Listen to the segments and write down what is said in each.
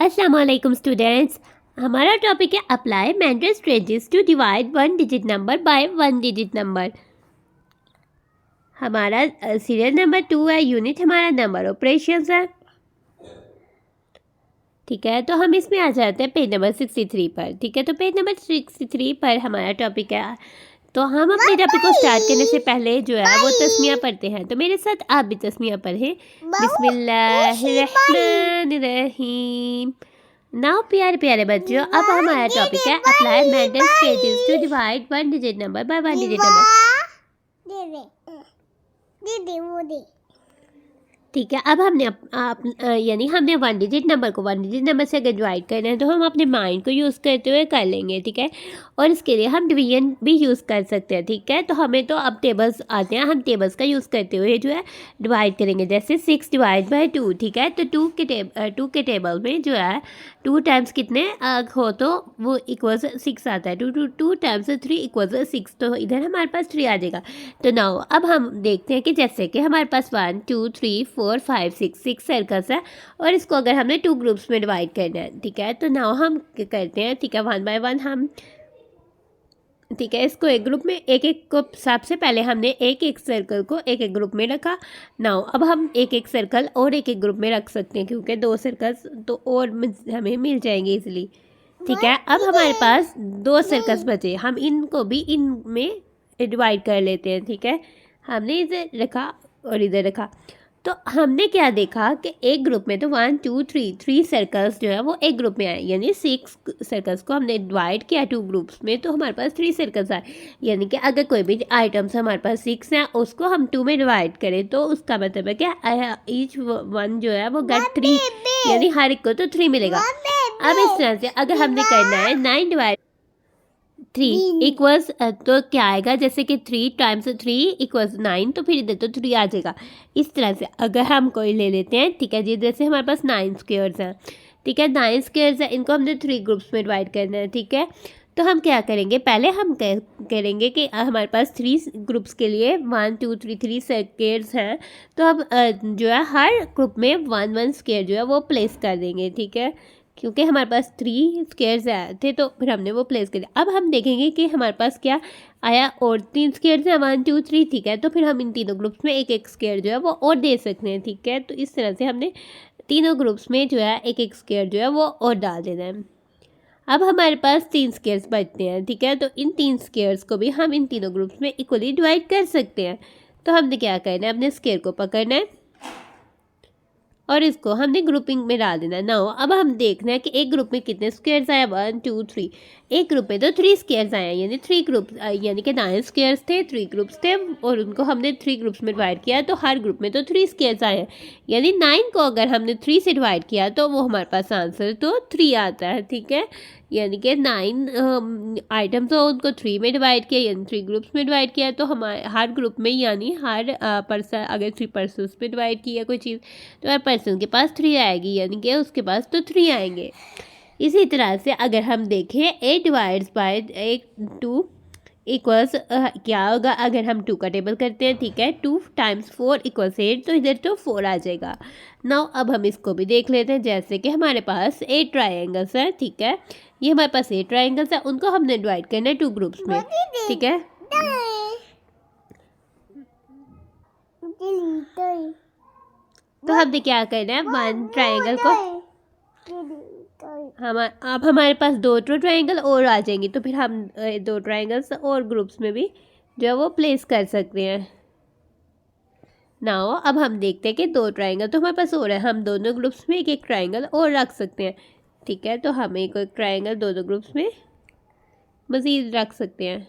अस्सलाम वालेकुम स्टूडेंट्स। हमारा टॉपिक है apply mental strategies to divide one digit number by one digit number. हमारा सीरियल नंबर 2 है, यूनिट हमारा नंबर ऑपरेशंस है। ठीक है, तो हम इसमें आ जाते हैं पेज नंबर 63 पर। ठीक है, तो पेज नंबर 63 पर हमारा टॉपिक है। तो हम अपने टॉपिक को स्टार्ट करने से पहले जो है वो तस्मिया पढ़ते हैं। तो मेरे साथ आप भी तस्मिया पढ़ें। बिस्मिल्लाहिर्रहमानिर्रहीम। नाउ प्यारे प्यारे बच्चों, अब हमारा टॉपिक है apply mental strategies to divide one digit number by one digit number. ठीक है, अब हमने यानी हमने वन डिजिट नंबर को वन डिजिट नंबर से अगर डिवाइड करना है तो हम अपने माइंड को यूज़ करते हुए कर लेंगे। ठीक है, और इसके लिए हम डिवीजन भी यूज़ कर सकते हैं। ठीक है, तो हमें तो अब टेबल्स आते हैं, हम टेबल्स का यूज़ करते हुए जो है डिवाइड करेंगे। जैसे 6 डिवाइड बाय 2। ठीक है, तो टू के टेबल में जो है 2 टाइम्स कितने हो तो वो इक्वल्स 6 आता है। 2 टाइम्स 3 इक्वल्स 6, तो इधर हमारे पास 3 आ जाएगा। तो नाउ अब हम देखते हैं कि जैसे कि हमारे पास 1 2 3 4 5 6 सर्कल्स है और इसको अगर हमने 2 ग्रुप्स में डिवाइड करना है। ठीक है, तो नाउ हम क्या करते हैं, ठीक है, 1 बाय 1 हम, ठीक है, इसको एक ग्रुप में एक को सबसे पहले हमने एक सर्कल को एक ग्रुप में रखा। नाउ अब हम एक सर्कल और एक ग्रुप में रख सकते हैं क्योंकि 2 सर्कल्स तो और हमें मिल जाएंगे इजीली। ठीक है, अब हमारे पास 2 सर्कल्स बचे, हम इनको भी इनमें डिवाइड कर लेते हैं। ठीक है, हमने इधर रखा और इधर रखा, तो हमने क्या देखा कि एक ग्रुप में तो 1 2 3 सर्कल्स जो है वो एक ग्रुप में आए, यानी 6 सर्कल्स को हमने डिवाइड किया 2 ग्रुप्स में, तो हमारे पास 3 सर्कल्स आए। यानी कि अगर कोई भी आइटम्स हमारे पास 6 है उसको हम 2 में डिवाइड करें तो उसका मतलब है क्या, ईच वन जो है वो गेट 3, यानी हर एक को तो 3 मिलेगा। अब इस तरह से अगर हमने करना है 9 डिवाइड 3 इक्वल्स, तो क्या आएगा, जैसे कि 3 टाइम्स 3 इक्वल्स 9, तो फिर इधर तो 3 आ जाएगा। इस तरह से अगर हम कोई ले लेते हैं, ठीक है जी, जैसे हमारे पास 9 स्क्वेयर्स हैं। ठीक है, 9 स्क्वेयर्स हैं, इनको हमने 3 ग्रुप्स में डिवाइड करना है। ठीक है, तो हम क्या करेंगे, पहले हम करेंगे कि हमारे पास 3 ग्रुप्स के लिए 1 2 3 स्क्वेयर्स हैं, तो अब जो है हर ग्रुप में 1 1 स्क्वेयर जो है वो प्लेस कर देंगे। ठीक है, क्योंकि हमारे पास 3 स्क्वेयर्स आए थे तो फिर हमने वो प्लेस कर दिया। अब हम देखेंगे कि हमारे पास क्या आया, और 3 स्क्वेयर्स हैं, 1 2 3। ठीक है, तो फिर हम इन तीनों ग्रुप्स में एक स्क्वेयर जो है वो और दे सकते हैं। ठीक है, तो इस तरह से हमने तीनों ग्रुप्स में जो है एक स्क्वेयर जो है वो और डाल देना है। अब हमारे पास 3 स्क्वेयर्स बचते हैं। ठीक है, तो इन 3 स्क्वेयर्स को भी हम इन तीनों ग्रुप्स में इक्वली डिवाइड कर सकते हैं। तो हमने क्या करना है, अपने स्क्वेयर को पकड़ना है और इसको हमने ग्रुपिंग में डाल देना। नाउ अब हम देखना है कि एक ग्रुप में कितने स्क्वेयर्स आए, 1 2 3। एक ग्रुप में तो 3 स्क्वेयर्स आए, यानी 3 ग्रुप, यानी कि 9 स्क्वेयर्स थे, 3 ग्रुप्स थे और उनको हमने 3 ग्रुप्स में डिवाइड किया, तो हर ग्रुप में तो 3 स्क्वेयर्स आए हैं। यानी 9 को अगर हमने 3 से डिवाइड किया तो वो हमारे पास आंसर तो 3 आता है। ठीक है, यानी कि 9 आइटम्स हो उनको 3 में डिवाइड किया, यानी 3 ग्रुप्स में डिवाइड किया, तो हमारे हर ग्रुप में यानी हर पर्सन, अगर 3 पर्सन पे डिवाइड किया कोई चीज़ तो हर पर्सन के पास 3 आएगी, यानी कि उसके पास तो 3 आएंगे। इसी तरह से अगर हम देखें 8 डिवाइड्स बाय 2 इक्वल्स क्या होगा, अगर हम 2 का टेबल करते हैं। ठीक है, 2 टाइम्स 4 इक्वल्स 8, तो इधर तो 4 आ जाएगा। नाउ अब हम इसको भी देख लेते हैं, जैसे कि हमारे पास 8 ट्राइंगल्स हैं। ठीक है, ये हमारे पास 8 ट्राइंगल्स हैं, उनको हमने डिवाइड करना है 2 ग्रुप्स में। ठीक है, तो हमने क्या करना है, 1 ट्राइंगल को अब हमारे पास 2 ट्राइंगल और आ जाएंगी, तो फिर हम 2 ट्राइंगल्स और ग्रुप्स में भी जो है वो प्लेस कर सकते हैं। नाउ अब हम देखते हैं कि 2 ट्राइंगल तो हमारे पास हो रहा है, हम दोनों ग्रुप्स में एक ट्राइंगल और रख सकते हैं। ठीक है, तो हम एक ट्राइंगल दो ग्रुप्स में मज़ीद रख सकते हैं।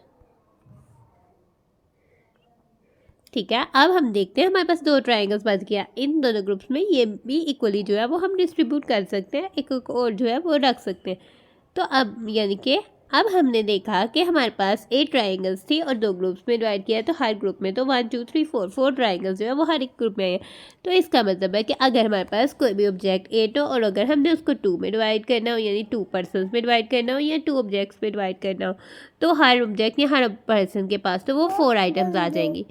ठीक है, अब हम देखते हैं हमारे पास 2 ट्राइंगल्स बच गया, इन दोनों ग्रुप्स में ये भी इक्वली जो है वो हम डिस्ट्रीब्यूट कर सकते हैं, एक और जो है वो रख सकते हैं। तो अब यानी कि अब हमने देखा कि हमारे पास 8 ट्राइंगल्स थी और 2 ग्रुप्स में डिवाइड किया, तो हर ग्रुप में तो 1 2 3 4 ट्राइंगल्स जो है वो हर एक ग्रुप में है। तो इसका मतलब है कि अगर हमारे पास कोई भी ऑब्जेक्ट 8 हो और अगर हमने उसको 2 में डिवाइड करना हो, यानी 2 पर्सन में डिवाइड करना हो या 2 ऑब्जेक्ट्स में डिवाइड करना हो, तो हर ऑब्जेक्ट या हर पर्सन के पास तो वो 4 आइटम्स आ जाएंगी।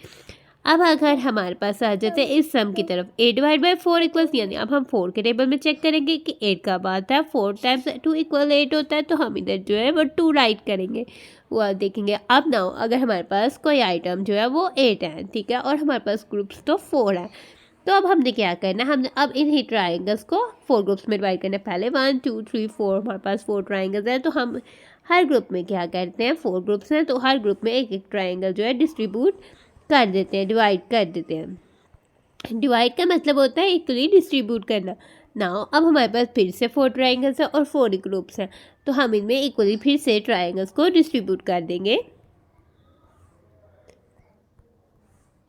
अब अगर हमारे पास आ जाते हैं इस सम की तरफ 8/4 इक्वल्स, यानी अब हम 4 के टेबल में चेक करेंगे कि 8 कब आता है। 4 टाइम्स 2 इक्वल 8 होता है, तो हम इधर जो है वो 2 राइट करेंगे। वो देखेंगे अब ना अगर हमारे पास कोई आइटम जो है वो 8 है, ठीक है, और हमारे पास ग्रुप्स तो 4 है, तो अब हमने क्या करना है, हमने अब इन ही ट्राइंगल्स को 4 ग्रुप्स में डिवाइड करना है। पहले 1 2 3 4 हमारे पास 4 ट्राइंगल्स हैं, तो हम हर ग्रुप में क्या करते हैं, 4 ग्रुप्स हैं तो हर ग्रुप में एक एक ट्राइंगल जो है डिस्ट्रीब्यूट कर देते हैं, डिवाइड कर देते हैं। डिवाइड का मतलब होता है इक्वली डिस्ट्रीब्यूट करना। नाउ अब हमारे पास फिर से 4 ट्राइंगल्स हैं और 4 ग्रुप्स हैं, तो हम इनमें इक्वली फिर से ट्राइंगल्स को डिस्ट्रीब्यूट कर देंगे।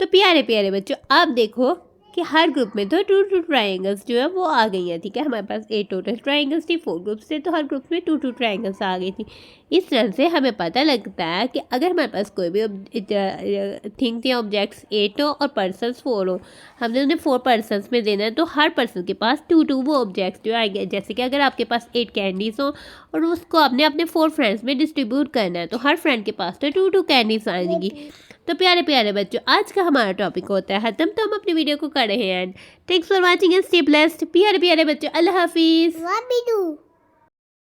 तो प्यारे प्यारे बच्चों, आप देखो कि हर ग्रुप में तो 2 ट्राइंगल्स जो है वो आ गई हैं, ठीक है। हमारे पास 8 टोटल ट्राइंगल्स थी, 4 ग्रुप्स थे, तो हर ग्रुप में 2 ट्राइंगल्स आ गई थी। इस तरह से हमें पता लगता है कि अगर हमारे पास कोई भी थिंग्स या ऑब्जेक्ट्स 8 हो और पर्सन्स 4 हो, हमने उन्हें 4 पर्सन्स में देना है, तो हर पर्सन के पास 2 वो ऑब्जेक्ट्स जो आएंगे। जैसे कि अगर आपके पास 8 कैंडीज हो और उसको आपने अपने 4 फ्रेंड्स में डिस्ट्रीब्यूट करना है, तो हर फ्रेंड के पास तो 2 कैंडीज आएंगी। तो प्यारे प्यारे बच्चों, आज का हमारा टॉपिक होता है खत्म, तो हम अपनी वीडियो को कर रहे हैं and thanks for watching and stay blessed. प्यारे प्यारे बच्चों, अल्लाह हाफिज़।